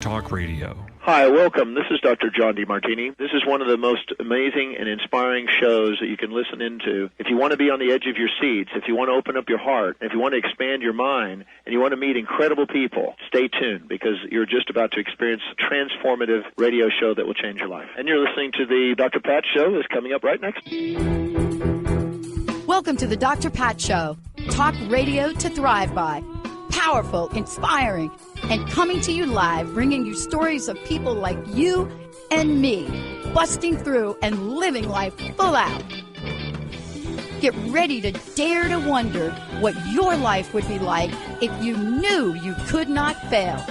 Talk Radio. Hi, welcome. This is Dr. John DeMartini. This is one of the most amazing and inspiring shows that you can listen into. If you want to be on the edge of your seats, if you want to open up your heart, if you want to expand your mind, and you want to meet incredible people, stay tuned because you're just about to experience a transformative radio show that will change your life. And you're listening to the Dr. Pat Show that's coming up right next. Welcome to the Dr. Pat Show. Talk radio to thrive by. Powerful, inspiring, and coming to you live, bringing you stories of people like you and me, busting through and living life full out. Get ready to dare to wonder what your life would be like if you knew you could not fail.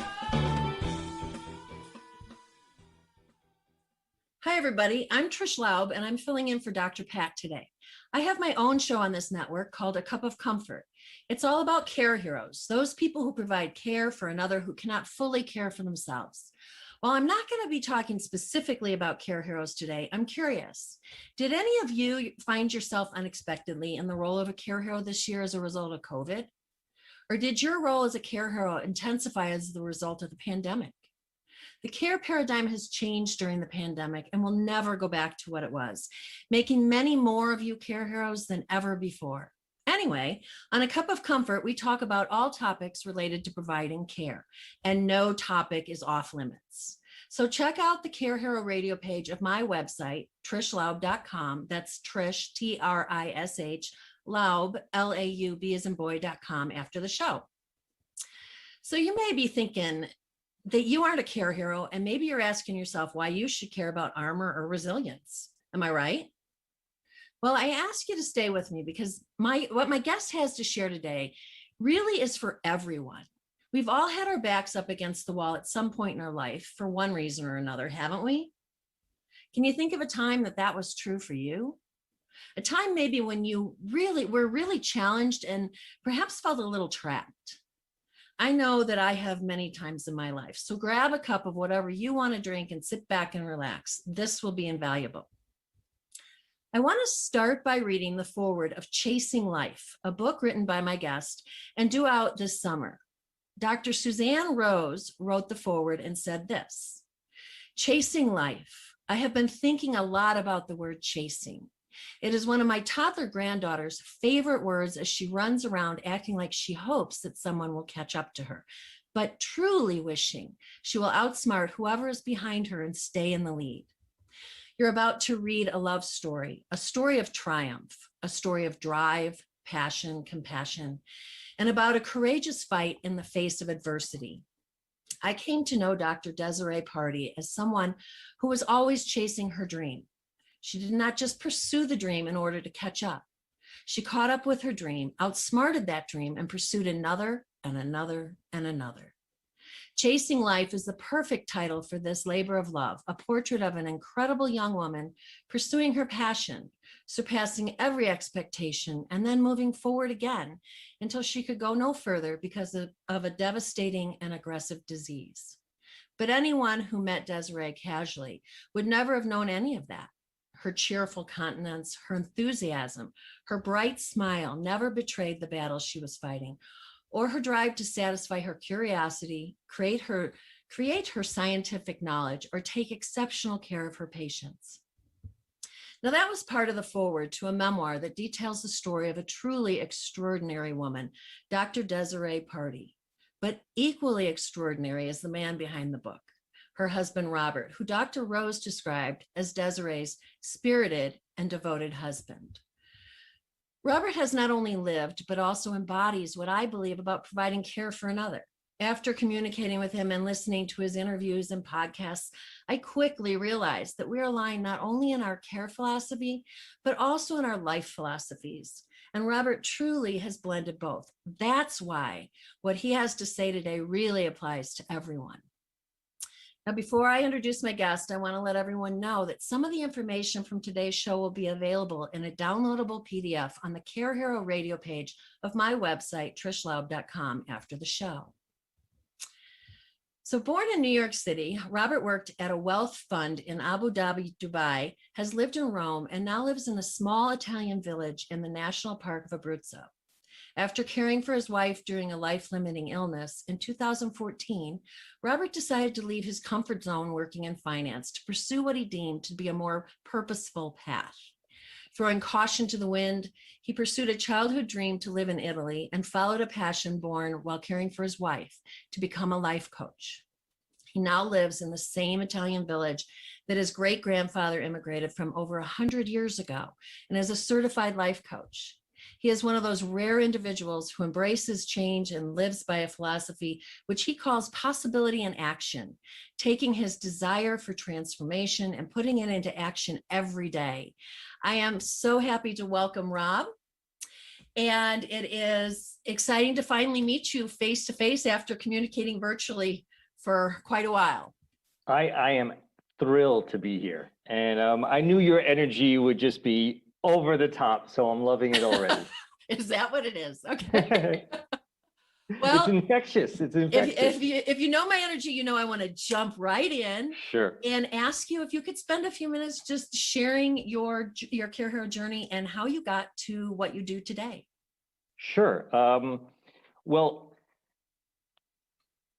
Hi, everybody. I'm Trish Laub, and I'm filling in for Dr. Pat today. I have my own show on this network called A Cup of Comfort. It's all about care heroes, those people who provide care for another who cannot fully care for themselves. While I'm not going to be talking specifically about care heroes today, I'm curious. Did any of you find yourself unexpectedly in the role of a care hero this year as a result of COVID? Or did your role as a care hero intensify as the result of the pandemic? The care paradigm has changed during the pandemic and will never go back to what it was, making many more of you care heroes than ever before. Anyway, on A Cup of Comfort, we talk about all topics related to providing care, and no topic is off limits. So check out the Care Hero radio page of my website, trishlaub.com. That's Trish, T-R-I-S-H, Laub, L-A-U-B as in boy.com after the show. So you may be thinking that you aren't a care hero, and maybe you're asking yourself why you should care about armor or resilience. Am I right? Well, I ask you to stay with me because what my guest has to share today really is for everyone. We've all had our backs up against the wall at some point in our life for one reason or another, haven't we? Can you think of a time that was true for you? A time maybe when you were really challenged and perhaps felt a little trapped. I know that I have many times in my life. So grab a cup of whatever you want to drink and sit back and relax. This will be invaluable. I want to start by reading the foreword of Chasing Life, a book written by my guest and due out this summer. Dr. Suzanne Rose wrote the foreword and said this: Chasing life. I have been thinking a lot about the word chasing. It is one of my toddler granddaughter's favorite words as she runs around acting like she hopes that someone will catch up to her, but truly wishing she will outsmart whoever is behind her and stay in the lead. You're about to read a love story, a story of triumph, a story of drive, passion, compassion, and about a courageous fight in the face of adversity. I came to know Dr. Desiree Pardi as someone who was always chasing her dream. She did not just pursue the dream in order to catch up. She caught up with her dream, outsmarted that dream, and pursued another and another and another. Chasing Life is the perfect title for this labor of love, a portrait of an incredible young woman pursuing her passion, surpassing every expectation, and then moving forward again until she could go no further because of a devastating and aggressive disease. But anyone who met Desiree casually would never have known any of that. Her cheerful countenance, her enthusiasm, her bright smile never betrayed the battle she was fighting, or her drive to satisfy her curiosity, create her scientific knowledge, or take exceptional care of her patients. Now, that was part of the foreword to a memoir that details the story of a truly extraordinary woman, Dr. Desiree Pardi. But equally extraordinary is the man behind the book, her husband, Robert, who Dr. Rose described as Desiree's spirited and devoted husband. Robert has not only lived, but also embodies what I believe about providing care for another. After communicating with him and listening to his interviews and podcasts, I quickly realized that we're aligned not only in our care philosophy, but also in our life philosophies. And Robert truly has blended both. That's why what he has to say today really applies to everyone. Now, before I introduce my guest, I want to let everyone know that some of the information from today's show will be available in a downloadable PDF on the Care Hero radio page of my website, trishlaub.com, after the show. So born in New York City, Robert worked at a wealth fund in Abu Dhabi, Dubai, has lived in Rome, and now lives in a small Italian village in the National Park of Abruzzo. After caring for his wife during a life-limiting illness, in 2014, Robert decided to leave his comfort zone working in finance to pursue what he deemed to be a more purposeful path. Throwing caution to the wind, he pursued a childhood dream to live in Italy and followed a passion born while caring for his wife to become a life coach. He now lives in the same Italian village that his great-grandfather immigrated from over 100 years ago and is a certified life coach. He is one of those rare individuals who embraces change and lives by a philosophy which he calls possibility in action, taking his desire for transformation and putting it into action every day. I am so happy to welcome Rob, and it is exciting to finally meet you face to face after communicating virtually for quite a while. I am thrilled to be here, and I knew your energy would just be over the top, so I'm loving it already. Is that what it is? Okay. Well, it's infectious. It's infectious. If you know my energy, you know I want to jump right in. Sure. And ask you if you could spend a few minutes just sharing your Care Hero journey and how you got to what you do today. Sure. Well,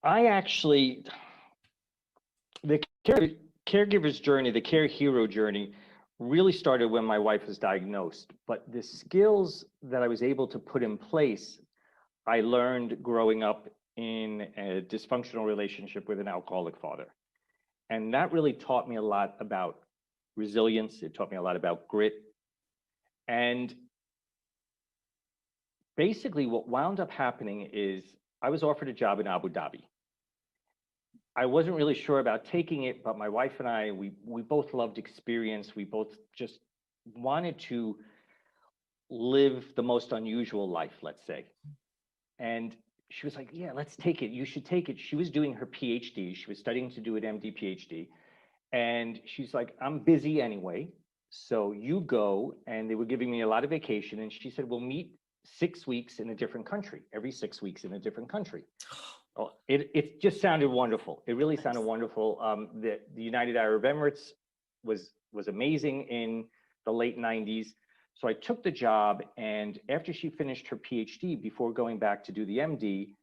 I actually, the caregiver's journey, the care hero journey, really started when my wife was diagnosed. But the skills that I was able to put in place, I learned growing up in a dysfunctional relationship with an alcoholic father. And that really taught me a lot about resilience. It taught me a lot about grit. And basically what wound up happening is I was offered a job in Abu Dhabi. I wasn't really sure about taking it, but my wife and I, we both loved experience. We both just wanted to live the most unusual life, let's say. And she was like, yeah, let's take it. You should take it. She was doing her PhD. She was studying to do an MD PhD. And she's like, I'm busy anyway, so you go. And they were giving me a lot of vacation. And she said, we'll meet 6 weeks in a different country, every 6 weeks in a different country. Oh, it just sounded wonderful. It really sounded wonderful. The United Arab Emirates was amazing in the late 90s. So I took the job, and after she finished her PhD, before going back to do the MD,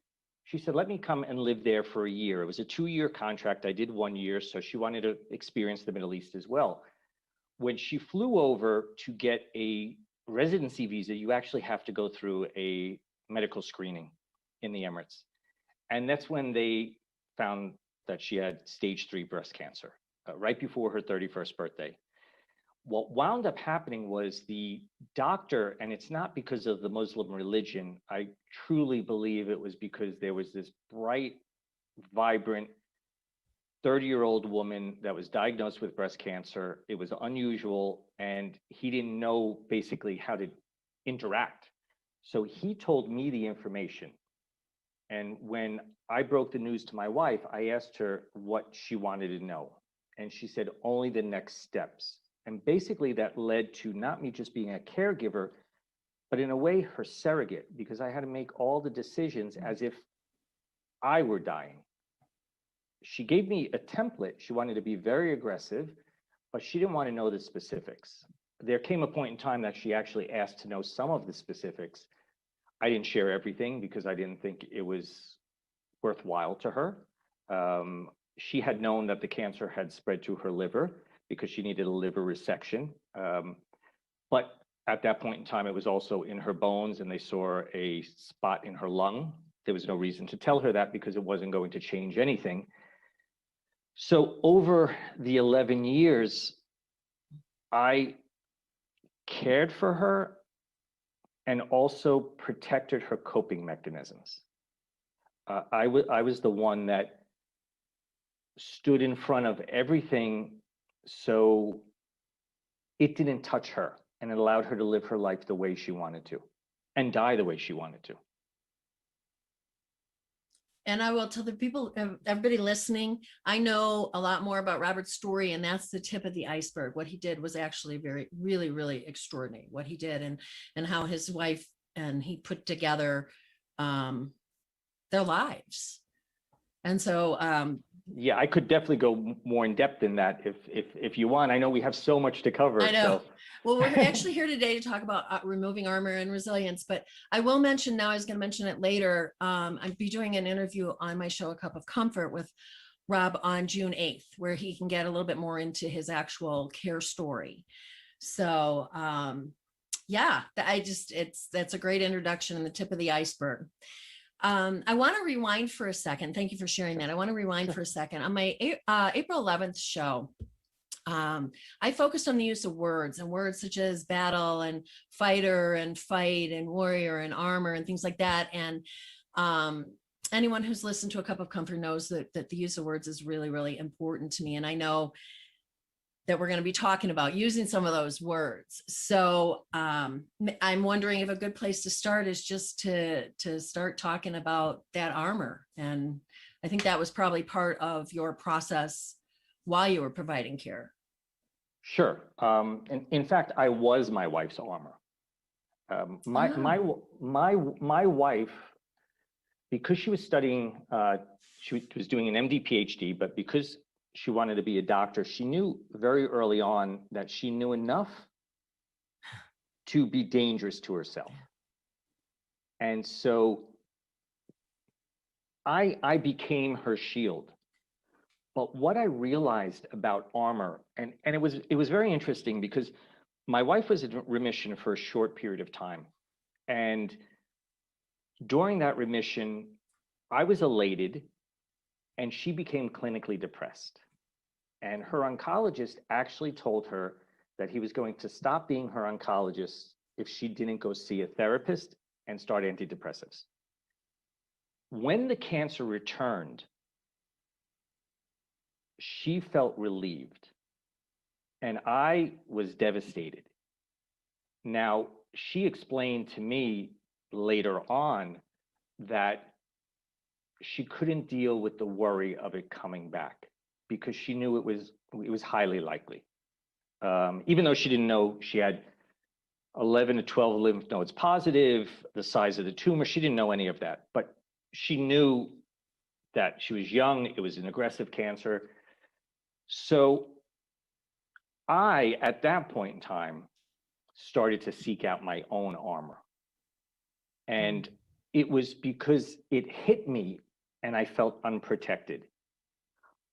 she said, let me come and live there for a year. It was a 2-year contract. I did 1 year, so she wanted to experience the Middle East as well. When she flew over to get a residency visa, you actually have to go through a medical screening in the Emirates. And that's when they found that she had stage 3 breast cancer, right before her 31st birthday. What wound up happening was the doctor, and it's not because of the Muslim religion, I truly believe it was because there was this bright, vibrant 30-year-old woman that was diagnosed with breast cancer. It was unusual, and he didn't know basically how to interact. So he told me the information. And when I broke the news to my wife, I asked her what she wanted to know. And she said, only the next steps. And basically that led to not me just being a caregiver, but in a way her surrogate, because I had to make all the decisions as if I were dying. She gave me a template. She wanted to be very aggressive, but she didn't want to know the specifics. There came a point in time that she actually asked to know some of the specifics. I didn't share everything because I didn't think it was worthwhile to her. She had known that the cancer had spread to her liver because she needed a liver resection. But at that point in time, it was also in her bones, and they saw a spot in her lung. There was no reason to tell her that because it wasn't going to change anything. So over the 11 years, I cared for her and also protected her coping mechanisms. I was the one that stood in front of everything so it didn't touch her, and it allowed her to live her life the way she wanted to and die the way she wanted to. And I will tell the people, everybody listening, I know a lot more about Robert's story, and that's the tip of the iceberg. What he did was actually really, really extraordinary, what he did, and how his wife and he put together their lives. And so Yeah, I could definitely go more in depth in that if you want. I know we have so much to cover. I know. So. Well, we're actually here today to talk about removing armor and resilience, but I will mention now, I was going to mention it later. I'll be doing an interview on my show, A Cup of Comfort, with Rob on June 8th, where he can get a little bit more into his actual care story. So yeah, that's a great introduction and the tip of the iceberg. I want to rewind for a second. Thank you for sharing that. I want to rewind for a second. On my April 11th show, I focused on the use of words, and words such as battle and fighter and fight and warrior and armor and things like that. And anyone who's listened to A Cup of Comfort knows that the use of words is really, really important to me. And I know that we're going to be talking about using some of those words. So I'm wondering if a good place to start is just to start talking about that armor. And I think that was probably part of your process while you were providing care. Sure. In fact, I was my wife's armor. My wife, because she was studying, she was doing an MD PhD, but because she wanted to be a doctor, she knew very early on that she knew enough to be dangerous to herself. And so I became her shield. But what I realized about armor, and it was very interesting because my wife was in remission for a short period of time. And during that remission, I was elated and she became clinically depressed. And her oncologist actually told her that he was going to stop being her oncologist if she didn't go see a therapist and start antidepressives. When the cancer returned, she felt relieved, and I was devastated. Now, she explained to me later on that she couldn't deal with the worry of it coming back because she knew it was highly likely. Even though she didn't know she had 11 to 12 lymph nodes positive, the size of the tumor, she didn't know any of that. But she knew that she was young, it was an aggressive cancer. So I, at that point in time, started to seek out my own armor. And it was because it hit me and I felt unprotected.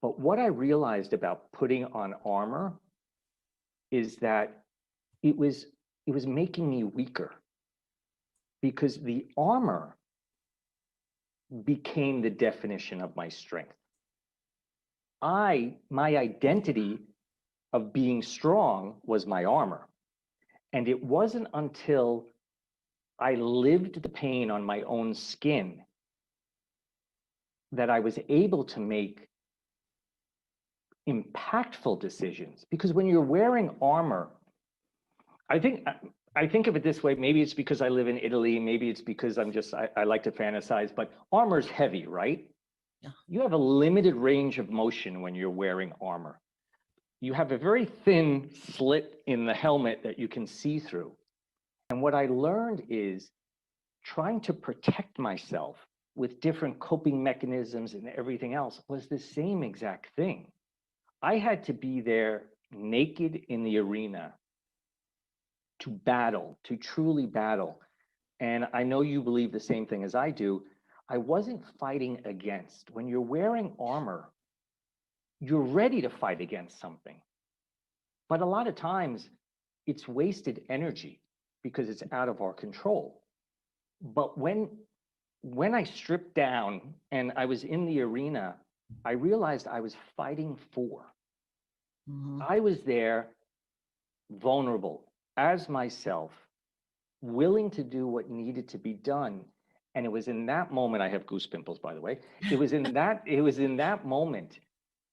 But what I realized about putting on armor is that it was making me weaker, because the armor became the definition of my strength. My identity of being strong was my armor. And it wasn't until I lived the pain on my own skin that I was able to make impactful decisions. Because when you're wearing armor, I think of it this way, maybe it's because I live in Italy, maybe it's because I like to fantasize, but armor's heavy, right? Yeah. You have a limited range of motion when you're wearing armor. You have a very thin slit in the helmet that you can see through. And what I learned is trying to protect myself with different coping mechanisms and everything else was the same exact thing. I had to be there naked in the arena to battle, to truly battle. And I know you believe the same thing as I do. I wasn't fighting against. When you're wearing armor, you're ready to fight against something. But a lot of times it's wasted energy because it's out of our control. But when I stripped down and I was in the arena, I realized I was fighting for. I was there vulnerable as myself, willing to do what needed to be done. And it was in that moment, I have goose pimples, by the way. It was in that moment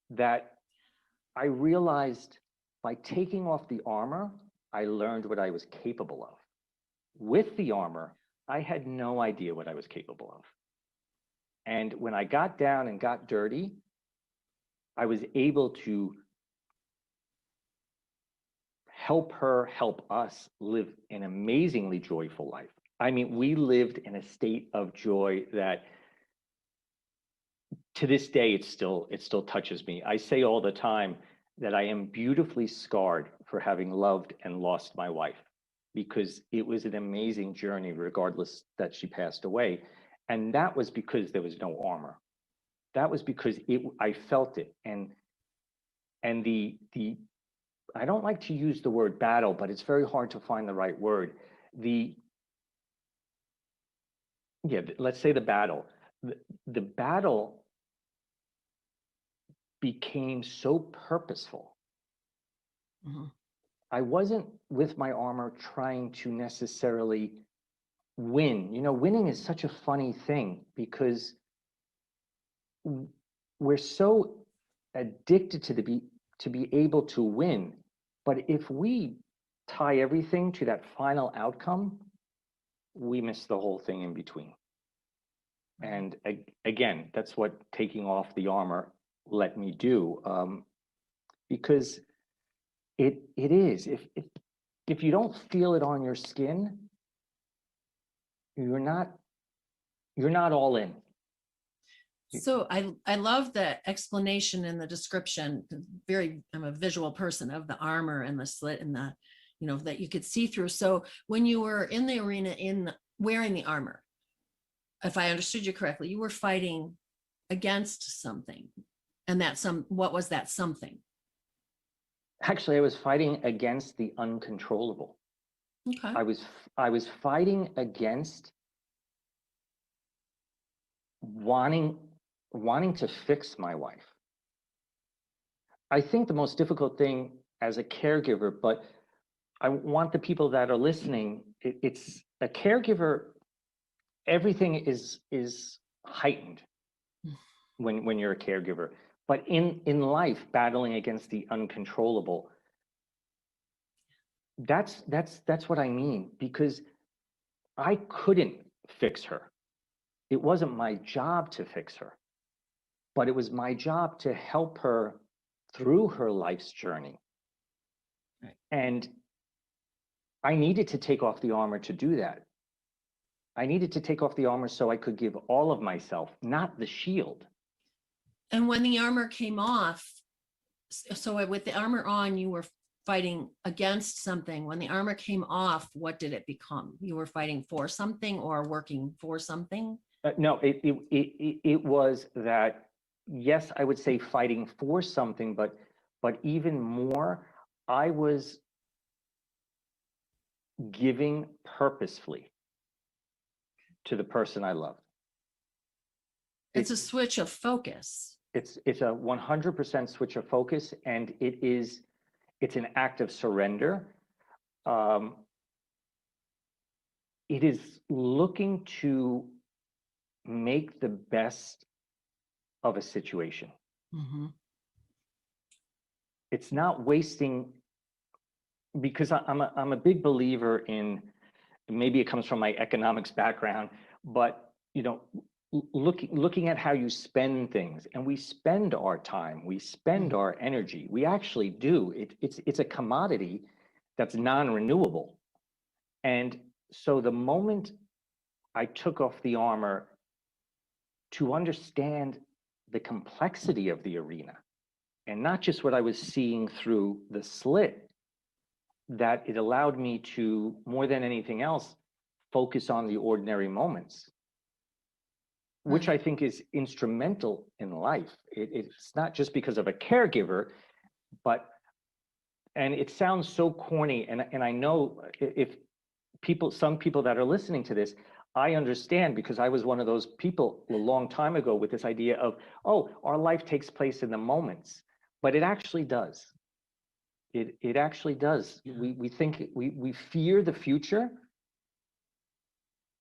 that I realized by taking off the armor, I learned what I was capable of. With the armor, I had no idea what I was capable of. And when I got down and got dirty, I was able to help her, help us live an amazingly joyful life. I mean, we lived in a state of joy that to this day, it still touches me. I say all the time that I am beautifully scarred for having loved and lost my wife, because it was an amazing journey, regardless that she passed away. And that was because there was no armor. That was because I felt it. And the I don't like to use the word battle, but it's very hard to find the right word. Let's say the battle. The battle became so purposeful. Mm-hmm. I wasn't with my armor trying to necessarily win. You know, winning is such a funny thing because we're so addicted to be able to win. But if we tie everything to that final outcome, we miss the whole thing in between. And again, that's what taking off the armor let me do, because it is, if you don't feel it on your skin, you're not all in. So I love the explanation and the description. I'm a visual person of the armor and the slit and the, that you could see through. So when you were in the arena wearing the armor, if I understood you correctly, you were fighting against something. And what was that something? Actually, I was fighting against the uncontrollable. Okay. I was fighting against wanting to fix my wife. I think the most difficult thing as a caregiver, but I want the people that are listening, it's a caregiver, everything is heightened when you're a caregiver. But in life, battling against the uncontrollable, that's what I mean, because I couldn't fix her. It wasn't my job to fix her, but it was my job to help her through her life's journey. Right. And I needed to take off the armor to do that. I needed to take off the armor so I could give all of myself, not the shield. And when the armor came off, so with the armor on, you were fighting against something. When the armor came off, what did it become? You were fighting for something or working for something? No, it was that, yes, I would say fighting for something, but even more, I was giving purposefully to the person I loved. It's a switch of focus. It's a 100% switch of focus, and it's an act of surrender. It is looking to make the best of a situation. Mm-hmm. It's not wasting, because I'm a big believer in, maybe it comes from my economics background, but looking at how you spend things, and we spend our time, we spend our energy, we actually do. It's a commodity that's non-renewable. And so the moment I took off the armor to understand the complexity of the arena, and not just what I was seeing through the slit, that it allowed me to, more than anything else, focus on the ordinary moments, which I think is instrumental in life. It's not just because of a caregiver, and it sounds so corny, and I know if some people that are listening to this, I understand, because I was one of those people a long time ago with this idea of, oh, our life takes place in the moments, but it actually does. It actually does. Yeah. We think we fear the future.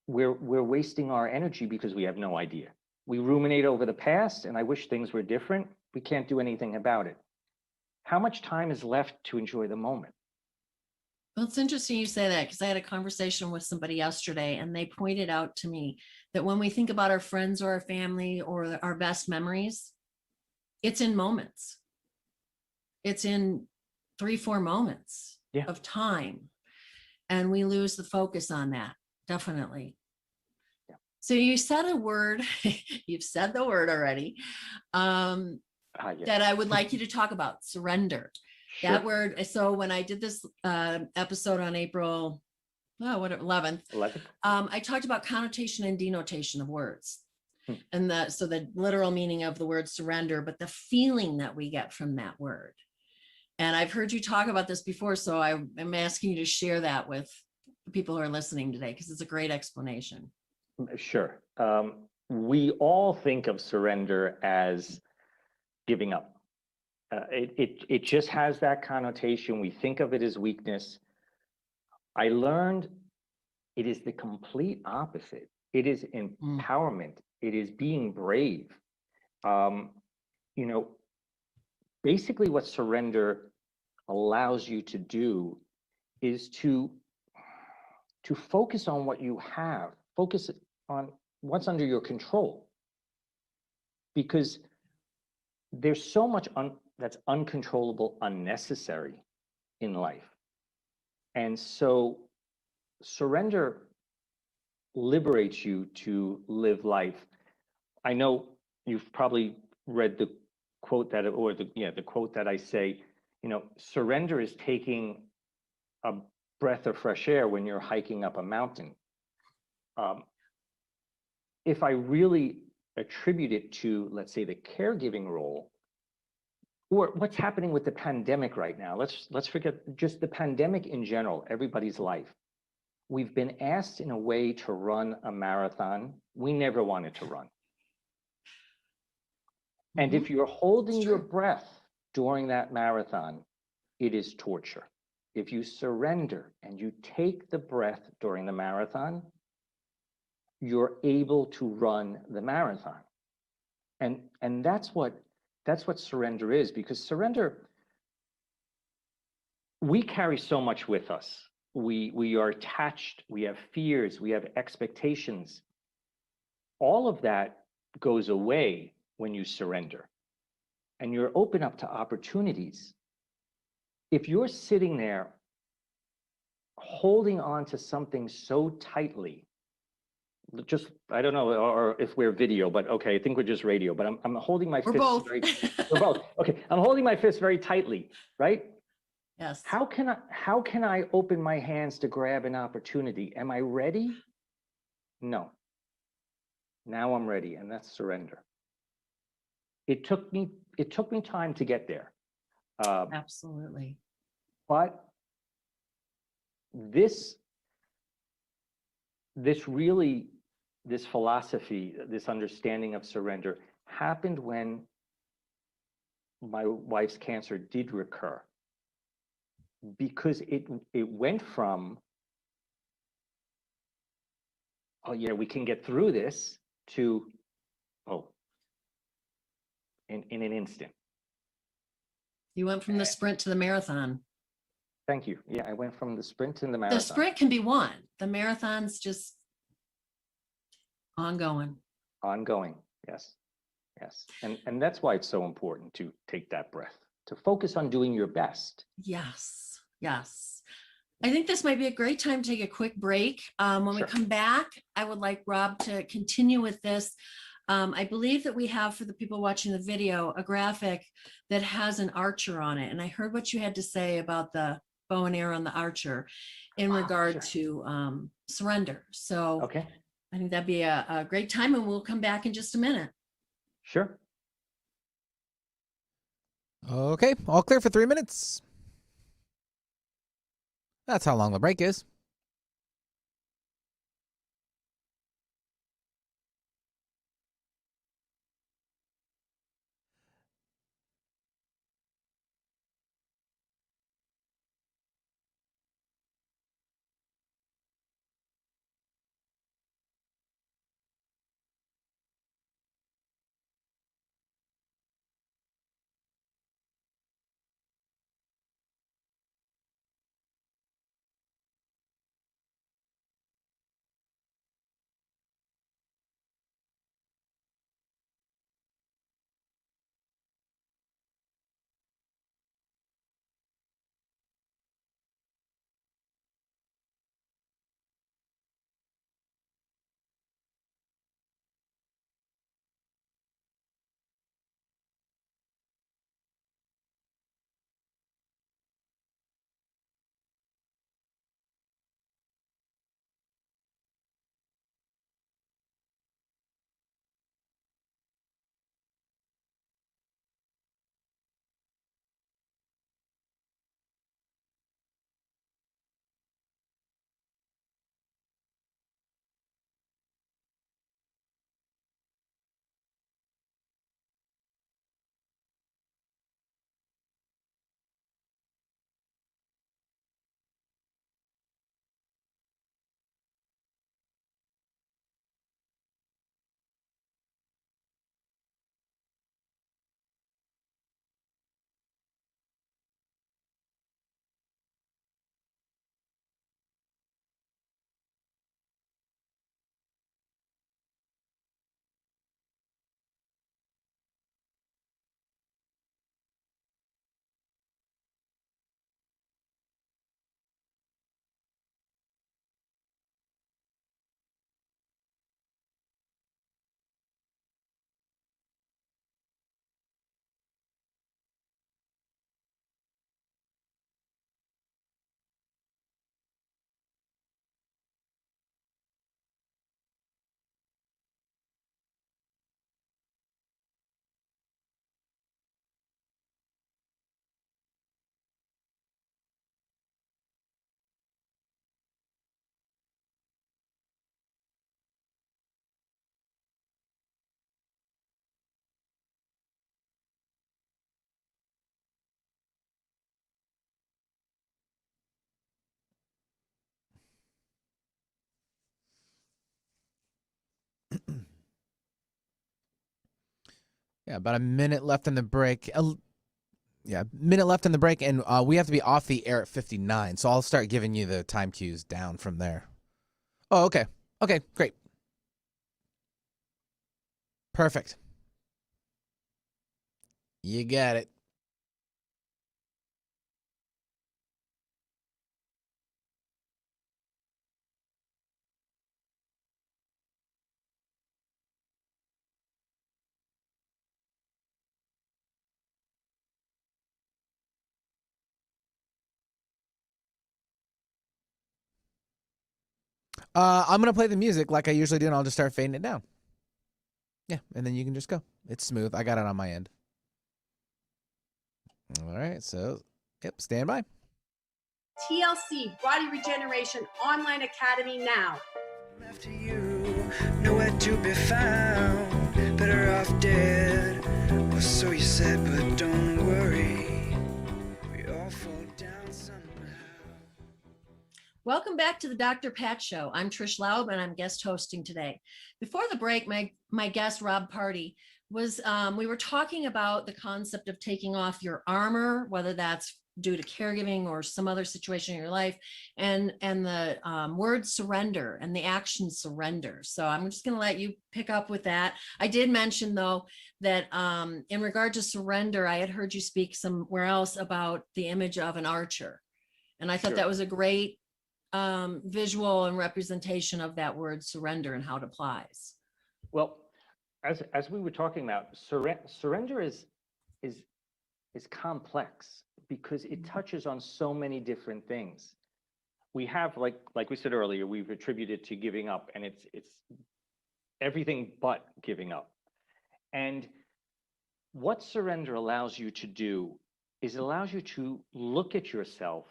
We're wasting our energy because we have no idea. We ruminate over the past, and I wish things were different. We can't do anything about it. How much time is left to enjoy the moment? Well, it's interesting you say that, because I had a conversation with somebody yesterday, and they pointed out to me that when we think about our friends or our family or our best memories, it's in moments. It's in 3-4 moments of time. And we lose the focus on that, definitely. So you said a word, you've said the word already, Yeah. that I would like you to talk about, surrender. Sure. That word. So when I did this episode on April 11th, 11th. I talked about connotation and denotation of words. Hmm. And so the literal meaning of the word surrender, but the feeling that we get from that word. And I've heard you talk about this before, so I'm asking you to share that with the people who are listening today, because it's a great explanation. Sure. We all think of surrender as giving up. It just has that connotation. We think of it as weakness. I learned it is the complete opposite. It is empowerment. It is being brave. You know, basically what surrender allows you to do is to focus on what you have, focus on what's under your control. Because there's so much that's uncontrollable, unnecessary in life. And so surrender liberates you to live life. I know you've probably read the quote that, or the quote that I say, surrender is taking a breath of fresh air when you're hiking up a mountain. If I really attribute it to, let's say, the caregiving role, or what's happening with the pandemic right now, let's forget just the pandemic in general, everybody's life. We've been asked in a way to run a marathon we never wanted to run. And if you're holding your breath during that marathon, it is torture. If you surrender and you take the breath during the marathon, you're able to run the marathon. And that's what surrender is, because surrender, we carry so much with us. We are attached, we have fears, we have expectations. All of that goes away when you surrender and you're open up to opportunities. If you're sitting there holding on to something so tightly, just, I don't know, or if we're video, but okay, I think we're just radio, but I'm holding my fist very, we're both. Okay, I'm holding my fist very tightly, right? Yes. How can I open my hands to grab an opportunity? Am I ready? No. Now I'm ready, and that's surrender. It took me time to get there. Absolutely. But this philosophy, this understanding of surrender happened when my wife's cancer did recur, because it went from, oh yeah, we can get through this, to, oh, in an instant. You went from the sprint to the marathon. Thank you. Yeah, I went from the sprint to the marathon. The sprint can be won. The marathon's just ongoing. Ongoing, yes. Yes. And that's why it's so important to take that breath, to focus on doing your best. Yes. Yes. I think this might be a great time to take a quick break. When we come back, I would like Rob to continue with this. I believe that we have, for the people watching the video, a graphic that has an archer on it. And I heard what you had to say about the bow and arrow on the archer in regard to surrender. So okay. I think that'd be a great time, and we'll come back in just a minute. Sure. Okay, all clear for 3 minutes. That's how long the break is. Yeah, about a minute left in the break. Yeah, minute left in the break, and we have to be off the air at 59. So I'll start giving you the time cues down from there. Oh, okay. Okay, great. Perfect. You got it. I'm going to play the music like I usually do, and I'll just start fading it down. Yeah, and then you can just go. It's smooth. I got it on my end. All right, so, yep, stand by. TLC Body Regeneration Online Academy now. After you, nowhere to be found, better off dead, or so you said, but don't worry, we all fall down somehow. Welcome back to the Dr. Pat Show. I'm Trish Laub, and I'm guest hosting today. Before the break, my guest, Rob Pardi, was we were talking about the concept of taking off your armor, whether that's due to caregiving or some other situation in your life, and the word surrender and the action surrender. So I'm just going to let you pick up with that. I did mention, though, that in regard to surrender, I had heard you speak somewhere else about the image of an archer. And I thought that was a great visual and representation of that word surrender and how it applies. Well, as we were talking about, surrender is complex because it touches on so many different things. We have, like we said earlier, we've attributed to giving up, and it's everything but giving up. And what surrender allows you to do is it allows you to look at yourself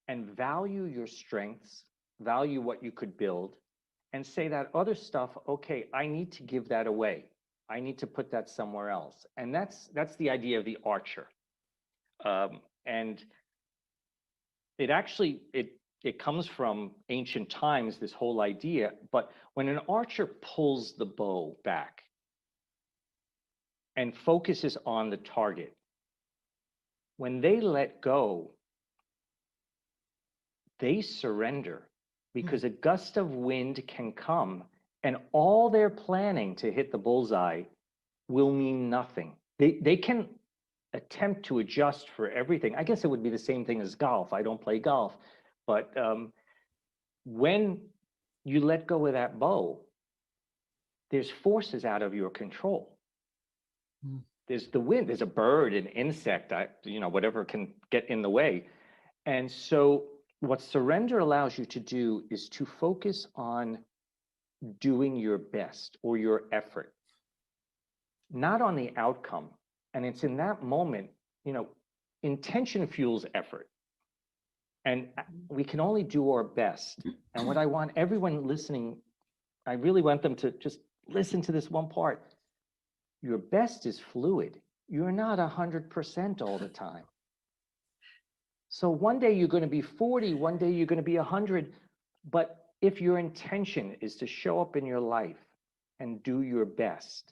and value your strengths, value what you could build, and say that other stuff, okay, I need to give that away. I need to put that somewhere else. And that's the idea of the archer. And it actually, it comes from ancient times, this whole idea, but when an archer pulls the bow back and focuses on the target, when they let go, they surrender, because a gust of wind can come and all their planning to hit the bullseye will mean nothing. They can attempt to adjust for everything. I guess it would be the same thing as golf. I don't play golf, but when you let go of that bow, there's forces out of your control. There's the wind, there's a bird, an insect, whatever can get in the way. And so what surrender allows you to do is to focus on doing your best or your effort, not on the outcome. And it's in that moment, intention fuels effort. And we can only do our best. And what I want everyone listening, I really want them to just listen to this one part. Your best is fluid. You're not 100% all the time. So one day you're going to be 40, one day you're going to be 100. But if your intention is to show up in your life and do your best,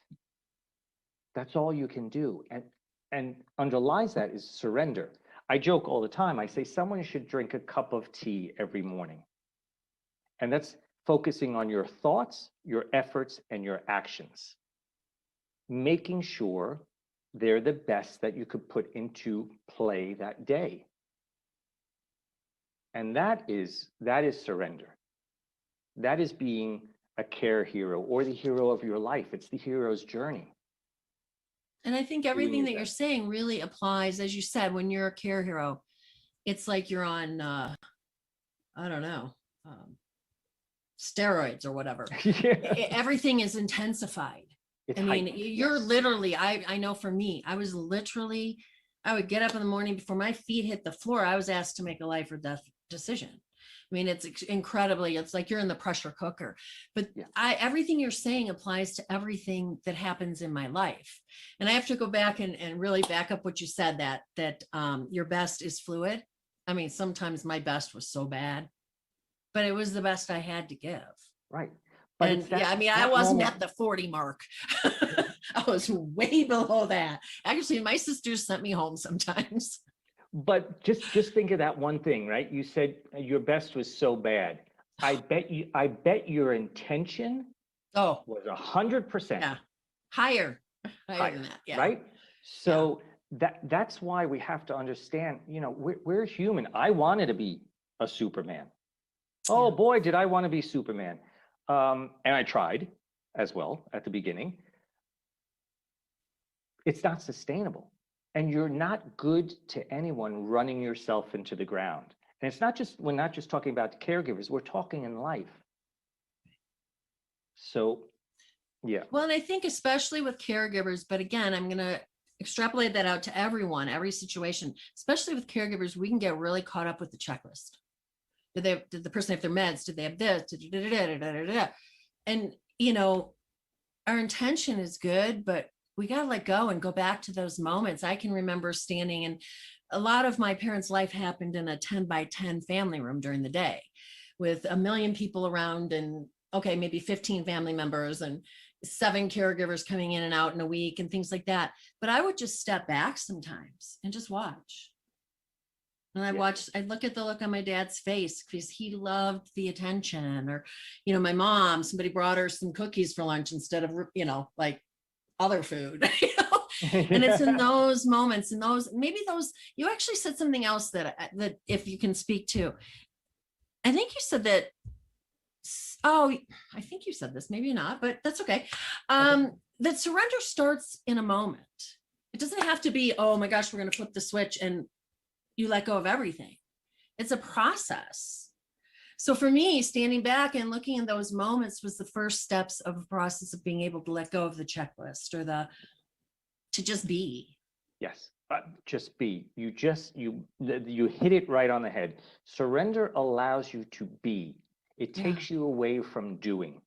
that's all you can do. And underlies that is surrender. I joke all the time. I say someone should drink a cup of tea every morning. And that's focusing on your thoughts, your efforts, and your actions. Making sure they're the best that you could put into play that day. And that is surrender. That is being a care hero or the hero of your life. It's the hero's journey. And I think everything that you're saying really applies, as you said, when you're a care hero, it's like you're on, steroids or whatever. Yeah. Everything is intensified. You're literally, I know for me, I would get up in the morning before my feet hit the floor. I was asked to make a life or death decision. I mean, it's incredibly, it's like you're in the pressure cooker, but yeah. Everything you're saying applies to everything that happens in my life. And I have to go back and really back up what you said, that your best is fluid. I mean, sometimes my best was so bad, but it was the best I had to give. Right. But I wasn't at the 40 mark. I was way below that. Actually, my sisters sent me home sometimes. But just think of that one thing, right? You said your best was so bad. I bet your intention Oh, was 100% yeah. Higher higher, than that. Yeah. right? So that's why we have to understand, we're human. I wanted to be a Superman. Oh boy, did I want to be Superman. And I tried as well at the beginning. It's not sustainable. And you're not good to anyone running yourself into the ground. And we're not just talking about caregivers, we're talking in life. So, yeah. Well, and I think especially with caregivers, but again, I'm going to extrapolate that out to everyone, every situation, especially with caregivers, we can get really caught up with the checklist. Did the person have their meds? Did they have this? And, our intention is good, but we got to let go and go back to those moments. I can remember standing, and a lot of my parents' life happened in a 10 by 10 family room during the day with a million people around and maybe 15 family members and 7 caregivers coming in and out in a week and things like that. But I would just step back sometimes and just watch. And I'd look at the look on my dad's face because he loved the attention. Or, my mom, somebody brought her some cookies for lunch instead of, like other food. And it's in those moments, you actually said something else that if you can speak to, I think you said that, I think you said this, maybe not, but that's okay. That surrender starts in a moment. It doesn't have to be, oh my gosh, we're going to flip the switch and you let go of everything. It's a process. So for me, standing back and looking in those moments was the first steps of a process of being able to let go of the checklist or to just be. Yes, just be. You hit it right on the head. Surrender allows you to be. It takes you away from doing.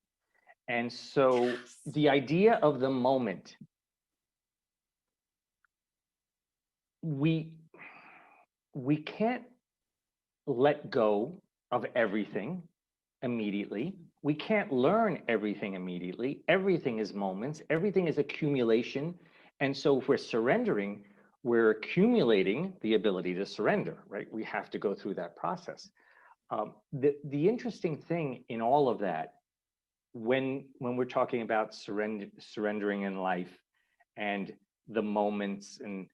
And so the idea of the moment, we can't let go of everything immediately. We can't learn everything immediately. Everything is moments. Everything is accumulation. And so if we're surrendering, we're accumulating the ability to surrender, right? We have to go through that process. The interesting thing in all of that, when we're talking about surrendering in life and the moments and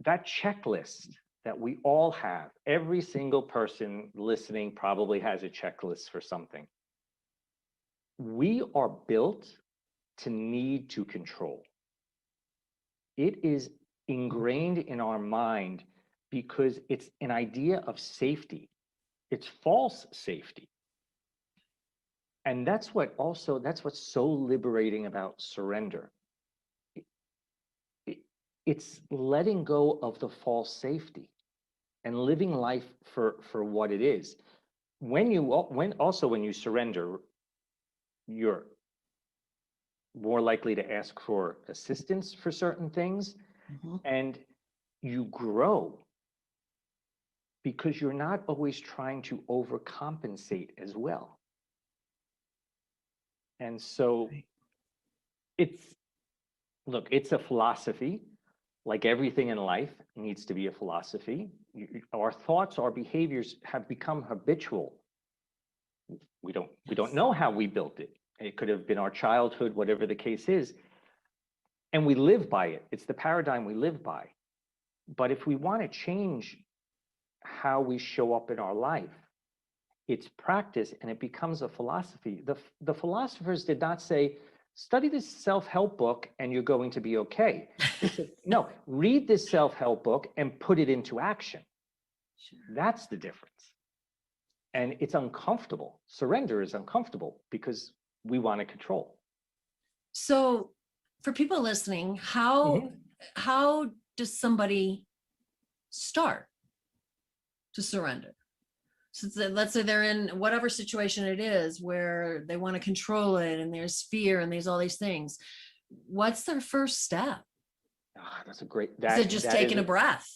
that checklist that we all have, every single person listening probably has a checklist for something. We are built to need to control. It is ingrained in our mind because it's an idea of safety. It's false safety. And that's what's so liberating about surrender. It's letting go of the false safety and living life for what it is. When you surrender, you're more likely to ask for assistance for certain things, and you grow because you're not always trying to overcompensate as well. And so it's a philosophy. Like everything in life needs to be a philosophy. Our thoughts, our behaviors have become habitual. We don't know how we built it. It could have been our childhood, whatever the case is. And we live by it. It's the paradigm we live by. But if we want to change how we show up in our life, it's practice and it becomes a philosophy. The philosophers did not say, study this self-help book and you're going to be okay. They said, no, read this self-help book and put it into action. That's the difference. And it's uncomfortable. Surrender is uncomfortable because we want to control. So for people listening, how does somebody start to surrender? So let's say they're in whatever situation it is where they want to control it and there's fear and there's all these things. What's their first step? That's a great. Is it just taking a breath?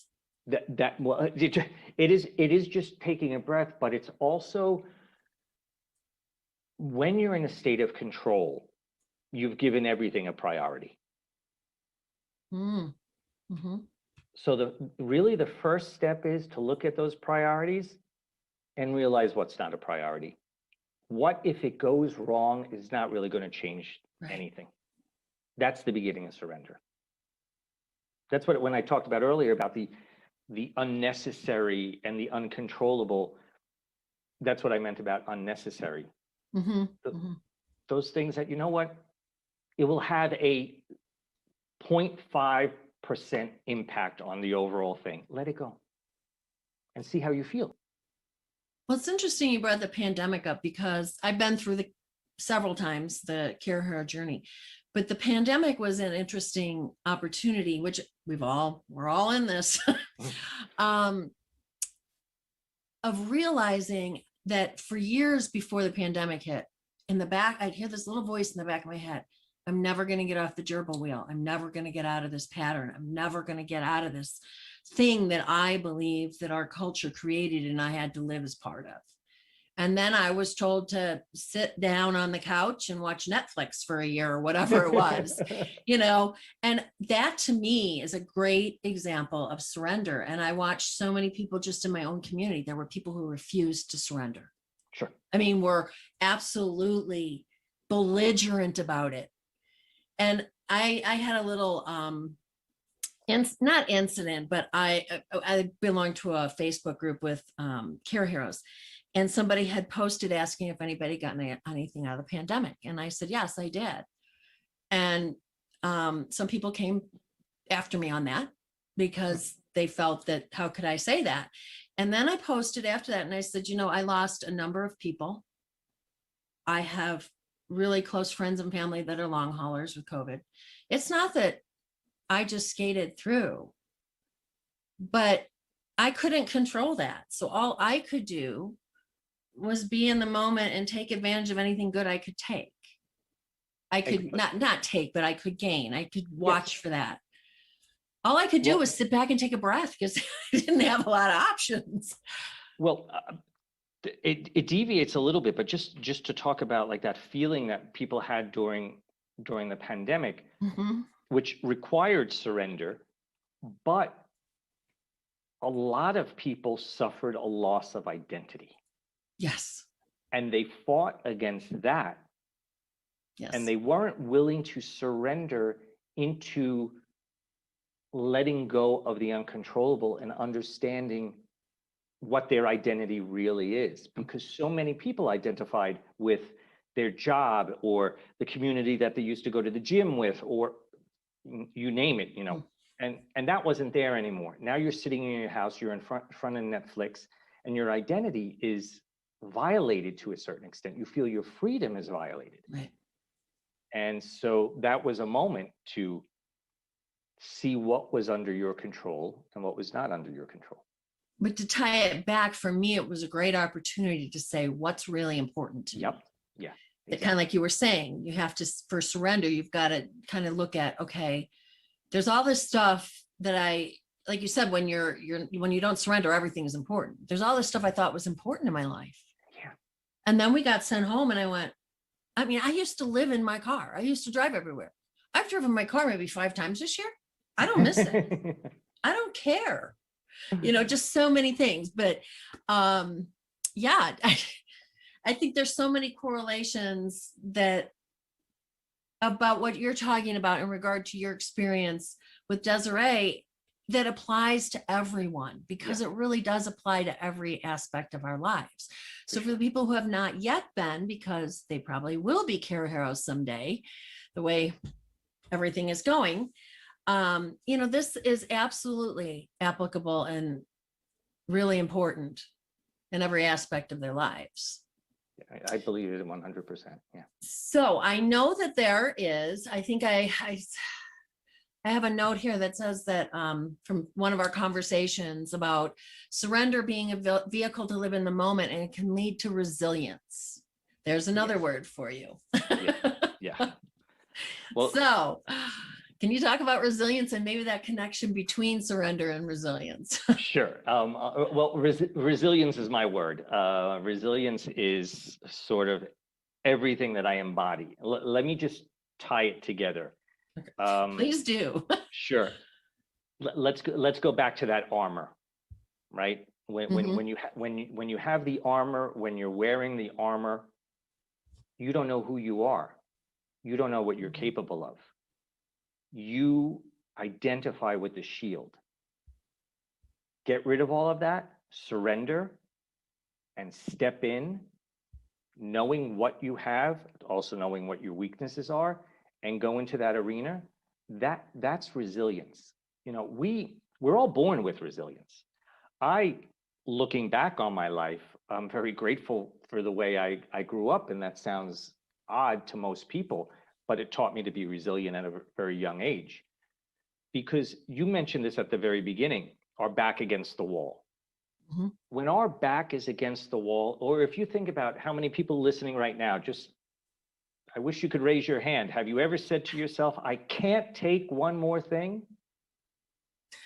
It is just taking a breath, but it's also when you're in a state of control, you've given everything a priority. Mm-hmm. So the first step is to look at those priorities and realize what's not a priority. What if it goes wrong is not really going to change anything. That's the beginning of surrender. That's what, when I talked about earlier about the unnecessary and the uncontrollable, that's what I meant about unnecessary. Those things that, you know what, it will have a 0.5% impact on the overall thing. Let it go and see how you feel. Well, it's interesting you brought the pandemic up, because I've been through several times the Care Hero journey, but the pandemic was an interesting opportunity, which we're all in this, of realizing that for years before the pandemic hit, in the back, I'd hear this little voice in the back of my head. I'm never going to get off the gerbil wheel. I'm never going to get out of this pattern. I'm never going to get out of this thing that I believe that our culture created and I had to live as part of. And then I was told to sit down on the couch and watch Netflix for a year or whatever it was, and that to me is a great example of surrender. And I watched so many people just in my own community. There were people who refused to surrender. Sure. I mean, were absolutely belligerent about it. And I had a little, not incident, but I belong to a Facebook group with Care Heroes, and somebody had posted asking if anybody got anything out of the pandemic. And I said, yes, I did. And some people came after me on that because they felt that, how could I say that? And then I posted after that and I said, I lost a number of people. I have really close friends and family that are long haulers with COVID. It's not that I just skated through, but I couldn't control that. So all I could do was be in the moment and take advantage of anything good I could take. I could not take, but I could gain. I could watch for that. All I could do was sit back and take a breath because I didn't have a lot of options. Well, it deviates a little bit, but just to talk about like that feeling that people had during the pandemic, which required surrender, but a lot of people suffered a loss of identity. Yes. And they fought against that. Yes. And they weren't willing to surrender into letting go of the uncontrollable and understanding what their identity really is, because so many people identified with their job or the community that they used to go to the gym with, or you name it, and that wasn't there anymore. Now you're sitting in your house, you're in front of Netflix, and your identity is violated to a certain extent. You feel your freedom is violated. Right. And so that was a moment to see what was under your control and what was not under your control. But to tie it back, for me, it was a great opportunity to say what's really important to me. Yep. Yeah. Exactly. Kind of like you were saying, you have to, for surrender, you've got to kind of look at, okay, there's all this stuff that like you said, when you don't surrender, everything is important. There's all this stuff I thought was important in my life. Yeah. And then we got sent home and I went, I used to live in my car. I used to drive everywhere. I've driven my car maybe 5 times this year. I don't miss it. I don't care. Just so many things. But yeah, I think there's so many correlations about what you're talking about in regard to your experience with Desiree that applies to everyone, because it really does apply to every aspect of our lives. So for the people who have not yet been, because they probably will be Care Heroes someday, the way everything is going, this is absolutely applicable and really important in every aspect of their lives. I believe it 100%. Yeah. So I know that there is, I think I have a note here that says that from one of our conversations about surrender being a vehicle to live in the moment, and it can lead to resilience. There's another word for you. Yeah. Well, so can you talk about resilience and maybe that connection between surrender and resilience? Sure. Resilience is my word. Resilience is sort of everything that I embody. Let me just tie it together. Please do. Sure. Let's go back to that armor, right? Mhm. When you have the armor, when you're wearing the armor, you don't know who you are. You don't know what you're capable of. You identify with the shield. Get rid of all of that, surrender, and step in, knowing what you have, also knowing what your weaknesses are, and go into that arena. That's resilience. You know, we're all born with resilience. Looking back on my life, I'm very grateful for the way I grew up, and that sounds odd to most people, but it taught me to be resilient at a very young age. Because you mentioned this at the very beginning, our back against the wall. Mhm. When our back is against the wall, or if you think about how many people listening right now, I wish you could raise your hand. Have you ever said to yourself, I can't take one more thing?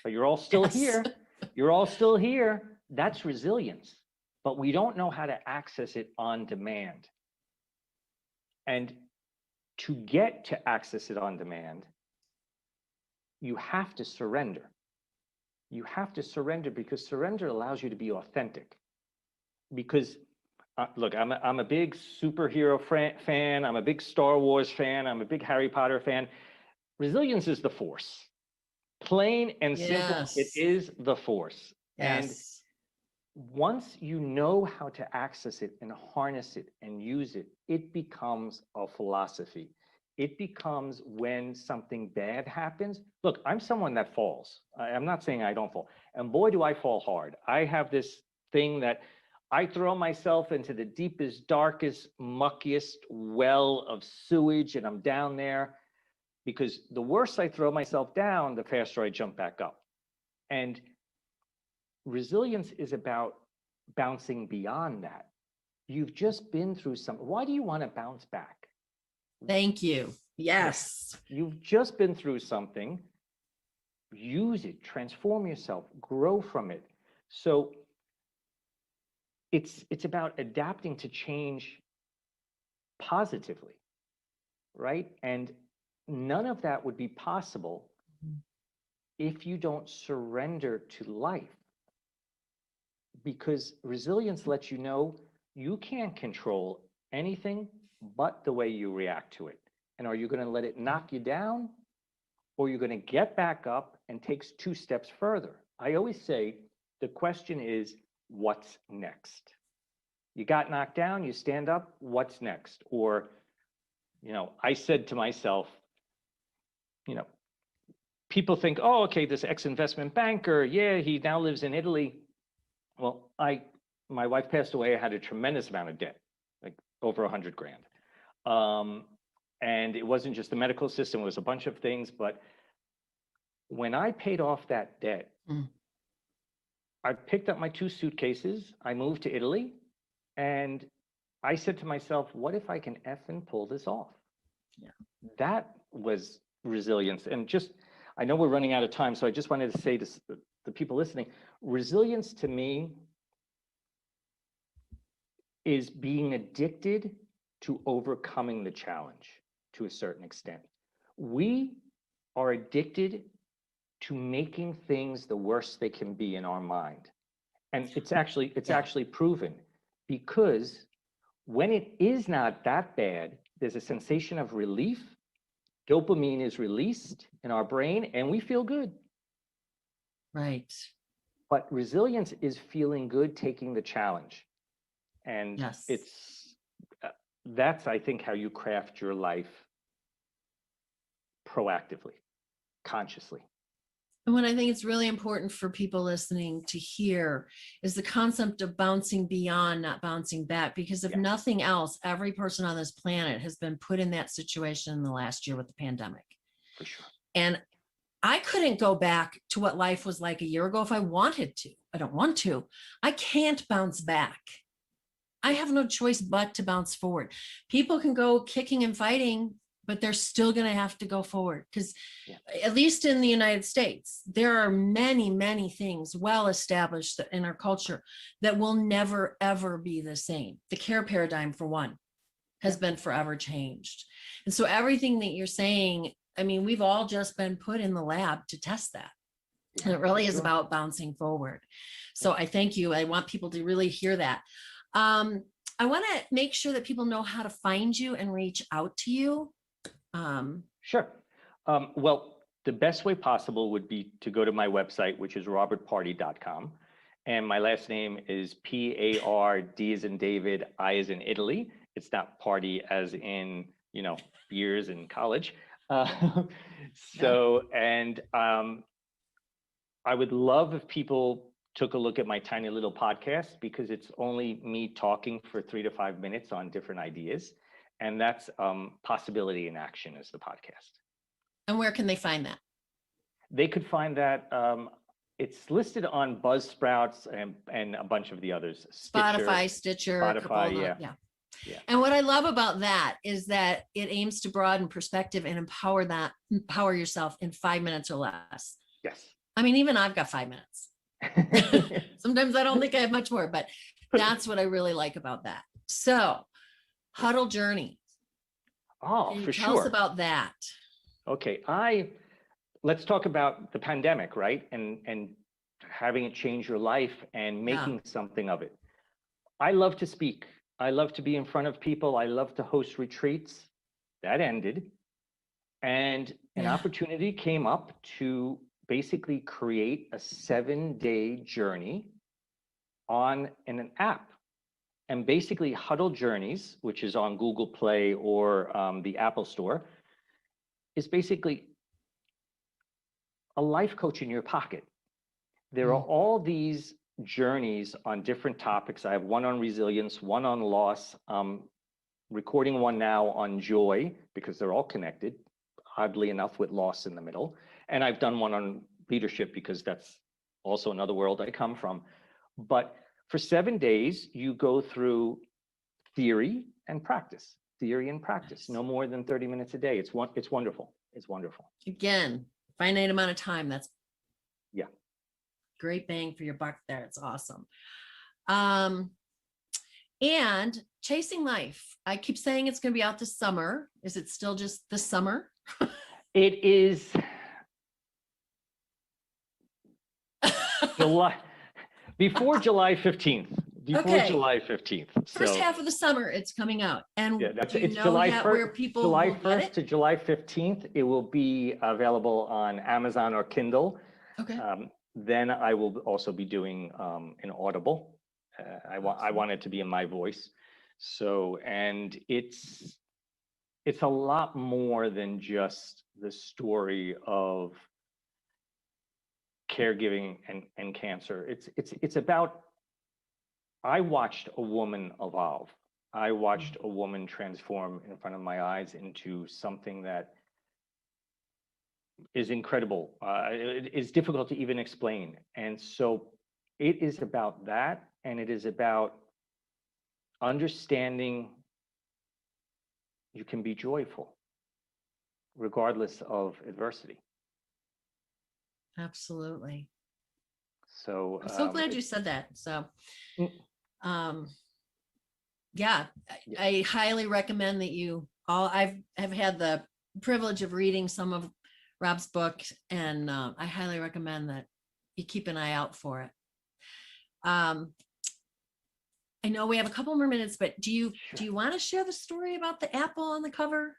But you're all still Yes. here. You're all still here. That's resilience. But we don't know how to access it on demand. And to get to access it on demand, you have to surrender. You have to surrender, because surrender allows you to be authentic. Because look, I'm a big superhero fan. I'm a big Star Wars fan. I'm a big Harry Potter fan. Resilience is the force. Plain and simple, it Yes. is the force. And Yes. once you know how to access it and harness it and use it, it becomes a philosophy. It becomes when something bad happens. Look, I'm someone that falls. I'm not saying I don't fall. And boy, do I fall hard. I have this thing that I throw myself into the deepest, darkest, muckiest well of sewage, and I'm down there, because the worse I throw myself down, the faster I jump back up. And resilience is about bouncing beyond that. You've just been through something. Why do you want to bounce back? Thank you. Yes. You've just been through something. Use it, transform yourself, grow from it. So it's about adapting to change positively, right? And none of that would be possible if you don't surrender to life. Because resilience lets you know you can't control anything but the way you react to it. And are you going to let it knock you down, or you're going to get back up and take 2 steps further? I always say the question is, what's next? You got knocked down, you stand up, what's next? Or, I said to myself, people think, oh, okay, this ex-investment banker, yeah, he now lives in Italy. Well, my wife passed away. I had a tremendous amount of debt, like over $100,000. And it wasn't just the medical system, it was a bunch of things. But when I paid off that debt, I picked up my 2 suitcases, I moved to Italy, and I said to myself, what if I can effing pull this off? Yeah. That was resilience. And I know we're running out of time, so I just wanted to say to the people listening, resilience to me is being addicted to overcoming the challenge to a certain extent. We are addicted to making things the worst they can be in our mind. And it's actually proven, because when it is not that bad, there's a sensation of relief. Dopamine is released in our brain and we feel good. Right. But resilience is feeling good, taking the challenge. And Yes. That's, I think, how you craft your life proactively, consciously. And what I think it's really important for people listening to hear is the concept of bouncing beyond, not bouncing back, because if nothing else, every person on this planet has been put in that situation in the last year with the pandemic. For sure. And I couldn't go back to what life was like a year ago if I wanted to. I don't want to. I can't bounce back. I have no choice but to bounce forward. People can go kicking and fighting, but they're still going to have to go forward, because at least in the United States, there are many, many things well established in our culture that will never, ever be the same. The care paradigm, for one, has been forever changed. And so everything that you're saying, I mean, we've all just been put in the lab to test that. And it really is about bouncing forward. So I thank you. I want people to really hear that. I want to make sure that people know how to find you and reach out to you. Sure. Well, the best way possible would be to go to my website, which is robertpardi.com. And my last name is P-A-R-D as in David, I as in Italy. It's not party as in, beers in college. And I would love if people took a look at my tiny little podcast, because it's only me talking for 3 to 5 minutes on different ideas. And that's Possibility in Action is the podcast. And where can they find that? They could find that. It's listed on Buzzsprouts and a bunch of the others. Stitcher. Spotify, yeah. And what I love about that is that it aims to broaden perspective and empower yourself in 5 minutes or less. Yes. I mean, even I've got 5 minutes. Sometimes I don't think I have much more, but that's what I really like about that. So, Huddle Journey. Oh, for sure. Tell us about that. Okay, let's talk about the pandemic, right? And having it change your life and making something of it. I love to speak. I love to be in front of people. I love to host retreats. That ended. And an opportunity came up to basically create a 7-day journey in an app. And basically Huddle Journeys, which is on Google Play or the Apple Store, is basically a life coach in your pocket. There are all these journeys on different topics. I have one on resilience, one on loss, recording one now on joy, because they're all connected, oddly enough, with loss in the middle. And I've done one on leadership, because that's also another world I come from. But for 7 days, you go through theory and practice, no more than 30 minutes a day. It's wonderful. It's wonderful. Again, finite amount of time. That's great bang for your buck there. It's awesome. And Chasing Life. I keep saying it's going to be out this summer. Is it still just this summer? It is July, before July 15th. July 15th. First half of the summer, it's coming out. And it's July 1st, where people July will 1st get it? to July 15th. It will be available on Amazon or Kindle. Okay. Then I will also be doing an Audible. I want it to be in my voice. So, and it's a lot more than just the story of caregiving and cancer. It's about, I watched a woman evolve. I watched a woman transform in front of my eyes into something that is incredible. It is difficult to even explain. And so it is about that. And it is about understanding you can be joyful regardless of adversity. Absolutely. So I'm so glad you said that. So, I highly recommend that you all, I've had the privilege of reading some of Rob's book, and I highly recommend that you keep an eye out for it. I know we have a couple more minutes, but do you want to share the story about the apple on the cover?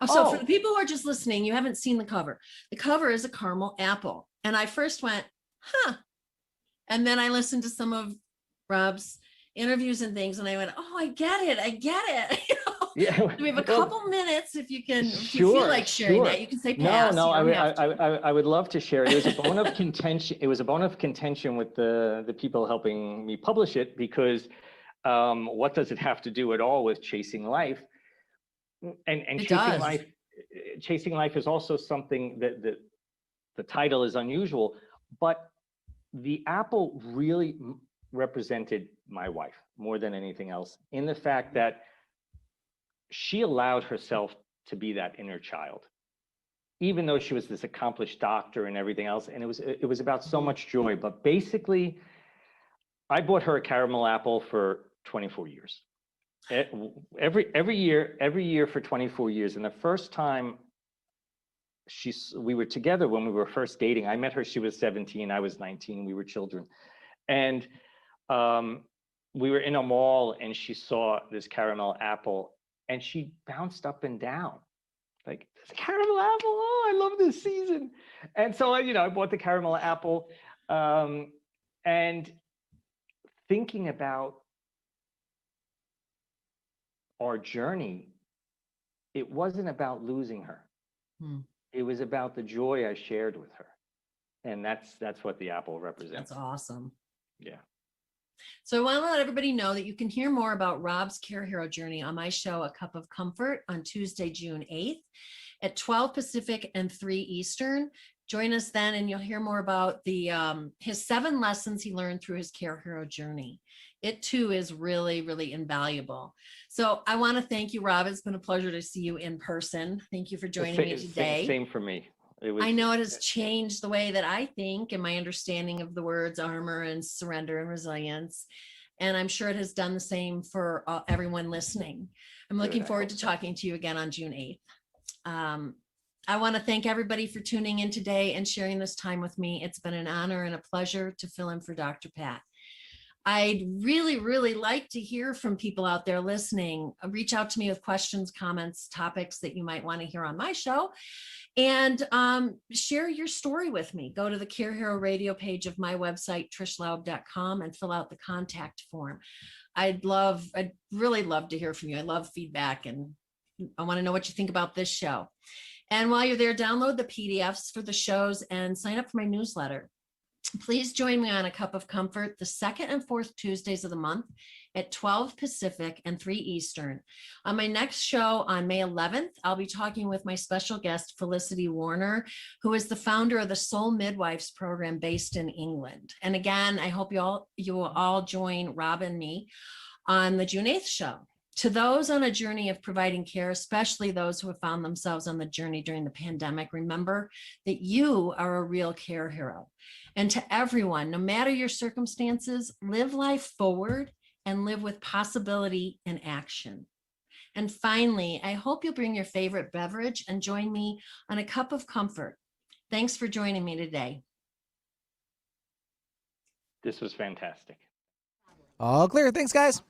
So for the people who are just listening, you haven't seen the cover. The cover is a caramel apple. And I first went, and then I listened to some of Rob's interviews and things, and I went, oh, I get it. We have a couple minutes. If you can, if you feel like sharing that, you can say pass. No, I would love to share it. It was a bone of contention. It was a bone of contention with the people helping me publish it, because what does it have to do at all with Chasing Life? And Chasing Life is also something that the title is unusual, but the apple really represented my wife more than anything else, in the fact that she allowed herself to be that inner child, even though she was this accomplished doctor and everything else. And it was about so much joy. But basically, I bought her a caramel apple for 24 years. Every year for 24 years. And the first time we were together when we were first dating, I met her, she was 17, I was 19, we were children. And we were in a mall and she saw this caramel apple and she bounced up and down. Like, this caramel apple, oh, I love this season. And so, I bought the caramel apple, and thinking about our journey, it wasn't about losing her. It was about the joy I shared with her. And that's what the apple represents. That's awesome. Yeah. So I want to let everybody know that you can hear more about Rob's Care Hero journey on my show, A Cup of Comfort, on Tuesday, June 8th at 12 Pacific and 3 Eastern. Join us then and you'll hear more about his 7 lessons he learned through his Care Hero journey. It too is really, really invaluable. So I want to thank you, Rob. It's been a pleasure to see you in person. Thank you for joining me today. Same for me. I know it has changed the way that I think and my understanding of the words armor and surrender and resilience. And I'm sure it has done the same for everyone listening. I'm looking forward to talking to you again on June 8th. I want to thank everybody for tuning in today and sharing this time with me. It's been an honor and a pleasure to fill in for Dr. Pat. I'd really, really like to hear from people out there listening. Reach out to me with questions, comments, topics that you might want to hear on my show. And share your story with me. Go to the Care Hero radio page of my website, trishlaub.com, and fill out the contact form. I'd really love to hear from you. I love feedback and I want to know what you think about this show. And while you're there, download the PDFs for the shows and sign up for my newsletter. Please join me on A Cup of Comfort the 2nd and 4th Tuesdays of the month at 12 Pacific and 3 Eastern. On my next show on May 11th, I'll be talking with my special guest, Felicity Warner, who is the founder of the Soul Midwives program based in England. And again, I hope you will all join Rob and me on the June 8th show. To those on a journey of providing care, especially those who have found themselves on the journey during the pandemic, remember that you are a real care hero. And to everyone, no matter your circumstances, live life forward and live with possibility and action. And finally, I hope you'll bring your favorite beverage and join me on A Cup of Comfort. Thanks for joining me today. This was fantastic. All clear. Thanks, guys.